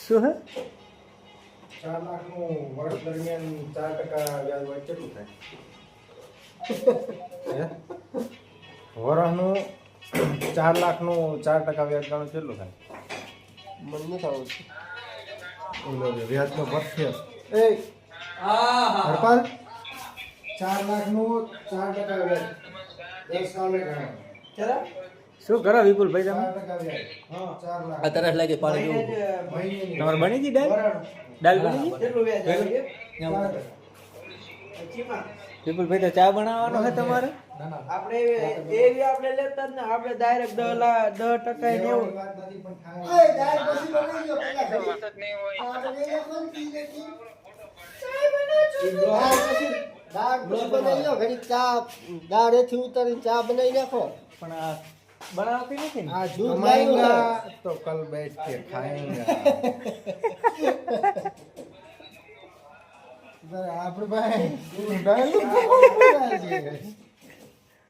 શું હે 4 લાખનું વર્ષ દરમિયાન 4% વ્યાજ હોય કેટલું થાય? વર્ષનું 4 લાખનું 4% વ્યાજ ગણો કેટલું થાય? મને નથી આવડતું. વ્યાજનો પરફેસ એ હરપાલ 4 લાખનું 4% વ્યાજ 10 સાલે ગણો. જરા શું કરો વિપુલભાઈ તમે 4% વ્યાજ. હા 4 લાખ આ તરસ લાગે પાણી મહિને પીવું મહિનેની. તમારે બની ગઈ દાલ દાલ બની ગઈ કેટલું વ્યાજ આવે છે? 4%. ચીમા વિપુલભાઈ તો ચા બનાવવાનો છે તમારે ના ના આપણે એવી આપણે લેતા જ ને આપણે ડાયરેક્ટ 10% ને એવું વાત નથી પણ થાય. ઓય દાળ પછી બનાવી લો પેલા ઘડી. આ બનાવી લો કોણ પી લેતી? દાળ પછી બનાવી લો ઘડી ચા દાળ એથી ઉતારીને ચા બનાવી નાખો. પણ આ બનાવતી નથી ને आज दूध कमाएंगा तो कल बैठ के खाएंगा. આપણે ભાઈ ડાયલોગ